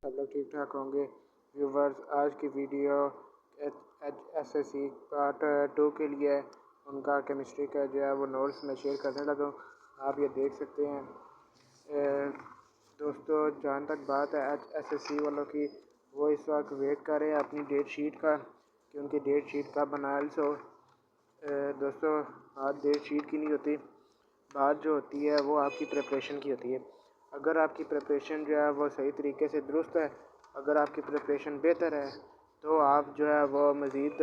सब लोग ठीक ठाक होंगे। व्यूवर्स, आज की वीडियो एसएससी पार्ट 2 के लिए उनका केमिस्ट्री का जो है वो नोट्स मैं शेयर करने लगा हूँ। आप ये देख सकते हैं। दोस्तों, जहाँ तक बात है एसएससी वालों की, वो इस वक्त वेट कर रहे हैं अपनी डेट शीट का कि उनकी डेट शीट कब अनाउंस हो। दोस्तों, बात डेट शीट की नहीं होती, बात जो होती है वो आपकी प्रिपरेशन की होती है। अगर आपकी प्रिपरेशन जो है वो सही तरीके से दुरुस्त है, अगर आपकी प्रिपरेशन बेहतर है, तो आप जो है वो मज़ीद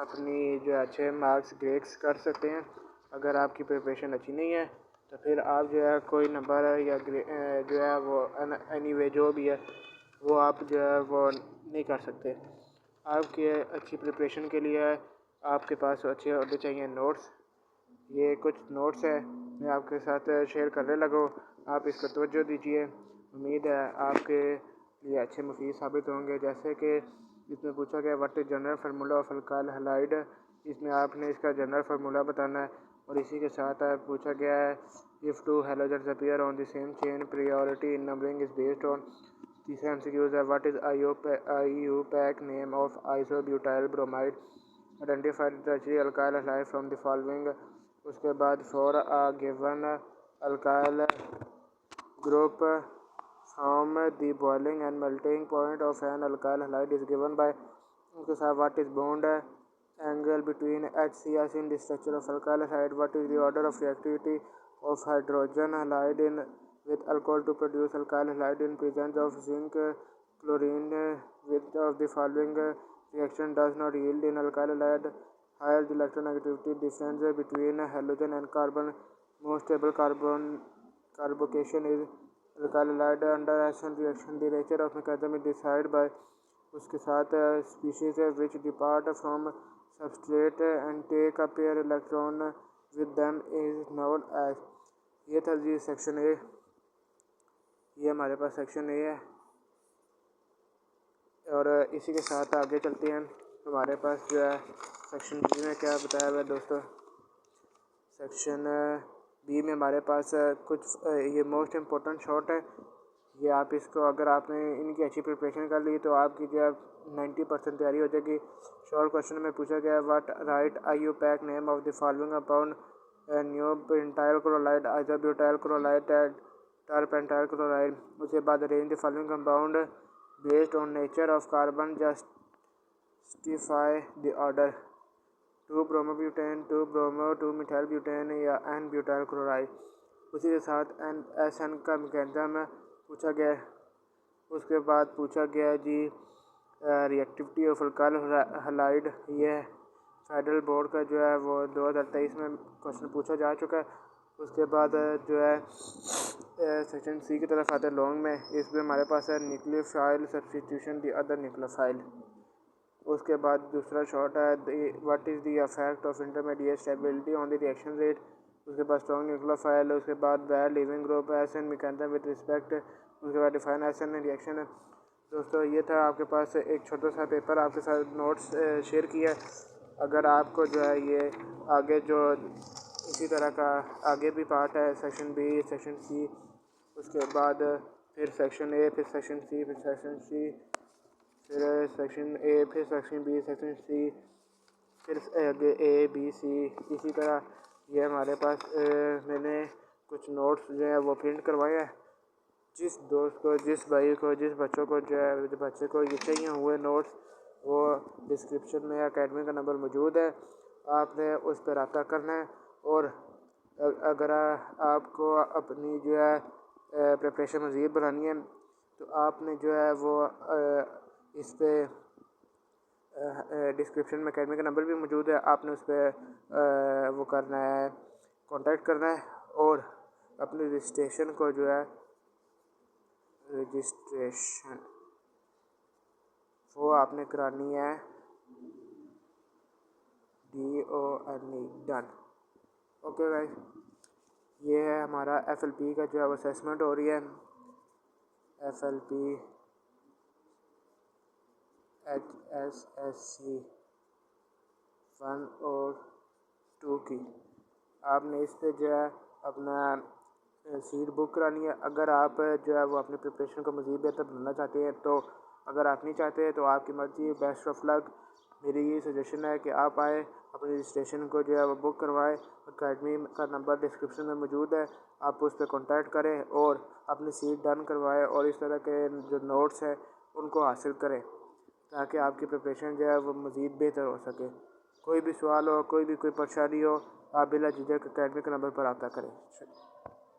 अपनी जो है अच्छे मार्क्स ग्रेड्स कर सकते हैं। अगर आपकी प्रिपरेशन अच्छी नहीं है तो फिर आप जो है कोई नंबर या जो है वो एनीवे जो भी है वो आप जो है वो नहीं कर सकते। आपके अच्छी प्रिपरेशन के लिए आपके पास अच्छे होने चाहिए नोट्स। ये कुछ नोट्स है मैं आपके साथ शेयर करने लगा हूँ, आप इसको तवज्जो दीजिए। उम्मीद है आपके लिए अच्छे मुफीद साबित होंगे। जैसे कि इसमें पूछा गया what is general formula of alkyl halide, इसमें आपने इसका जनरल फार्मूला बताना है। और इसी के साथ पूछा गया है if two halogens appear on the same chain priority in numbering is based on. तीसरा एमसीक्यूज है what is IUPAC name of isobutyl bromide, identified the tertiary alkyl halide from the following. उसके बाद for a given alkyl group from the boiling and melting point of an alkyl halide is given by. उसके साथ what is bond angle between HCl in the structure of alkyl halide, what is the order of reactivity of hydrogen halide in with alcohol to produce alkyl halide in presence of zinc chlorine, with of the following reaction does not yield in alkyl halide. Higher the electronegativity difference between halogen and carbon, most stable carbocation is alkyl halide. Under Ashen reaction the nature of mechanism is decided by उसके साथ species which depart from substrate and take a pair electron with them is known as। ये था जी section A. ये हमारे पास section A है और इसी के साथ आगे चलते हैं। हमारे पास जो है सेक्शन बी में क्या बताया हुआ है दोस्तों। सेक्शन बी में हमारे पास कुछ ये मोस्ट इम्पोर्टेंट शॉर्ट है। ये आप इसको अगर आपने इनकी अच्छी प्रिपरेशन कर ली तो आपकी जो है 90% तैयारी हो जाएगी। शॉर्ट क्वेश्चन में पूछा गया what right IUPAC name of the following compound, neopentyl chloride, isobutyl chloride, tertpentyl chloride. उसके बाद arrange the following compound based on nature of carbon, justify the order. 2 bromobutane, 2 bromo, 2 methyl butane या N butyl chloride. उसी के साथ NSN का mechanism पूछा गया। उसके बाद पूछा गया जी रिएक्टिविटी ऑफ अल्काइल हैलाइड। ये फेडरल बोर्ड का जो है वो 2023 में क्वेश्चन पूछा जा चुका है। उसके बाद जो है सेक्शन सी की तरफ आते हैं लॉन्ग में। इसमें हमारे पास है nucleophile substitution the other nucleophile. उसके बाद दूसरा शॉर्ट है what is the effect of intermediate stability on the reaction rate. उसके बाद स्ट्रॉन्ग न्यूक्लियोफाइल। उसके बाद bad leaving group SN mechanism with respect. उसके बाद डिफाइन एसएन रिएक्शन। दोस्तों, ये था आपके पास एक छोटा सा पेपर आपके साथ नोट्स शेयर किया। अगर आपको जो है ये आगे जो इसी तरह का आगे भी पार्ट है सेक्शन बी, सेक्शन सी, उसके बाद फिर सेक्शन ए, फिर सेक्शन सी, फिर सेक्शन सी, फिर सेक्शन ए, फिर सेक्शन बी, सेक्शन सी, फिर आगे ए बी सी, इसी तरह ये हमारे पास मैंने कुछ नोट्स जो है वो प्रिंट करवाए हैं। जिस दोस्त को, जिस भाई को, जिस बच्चों को जो है बच्चे को ये चाहिए हुए नोट्स, वो डिस्क्रिप्शन में अकेडमी का नंबर मौजूद है, आपने उस पर रब्ता करना है। और अगर आपको अपनी जो है प्रिपरेशन मज़ीद बनानी है तो आपने जो है वो इस पर डिस्क्रिप्शन में अकेडमी का नंबर भी मौजूद है, आपने उस पर वो करना है, कांटेक्ट करना है और अपने रजिस्ट्रेशन को जो है रजिस्ट्रेशन वो आपने करानी है DONE डन। ओके गाइस, ये है हमारा FLP का जो है असेसमेंट हो रही है। FLP HSSC 1 और 2 की आपने इस पे जो है अपना सीट बुक करानी है। अगर आप जो है वो अपनी प्रिपरेशन को मज़ीद बेहतर बनाना चाहते हैं तो अगर आप नहीं चाहते तो आपकी मर्ज़ी, बेस्ट ऑफ लक। मेरी ये सजेशन है कि आप आए, अपने रजिस्ट्रेशन को जो है वो बुक करवाएं। अकेडमी का नंबर डिस्क्रिप्शन में मौजूद है, आप उस पर कॉन्टैक्ट करें और अपनी सीट डन करवाएं और इस तरह के जो नोट्स हैं उनको हासिल करें ताकि आपकी प्रिपरेशन जो है वो मज़ीद बेहतर हो सके। कोई भी सवाल हो, कोई भी कोई परेशानी हो, आप बिला झिझक अकेडमी के नंबर पर रब्ता करें।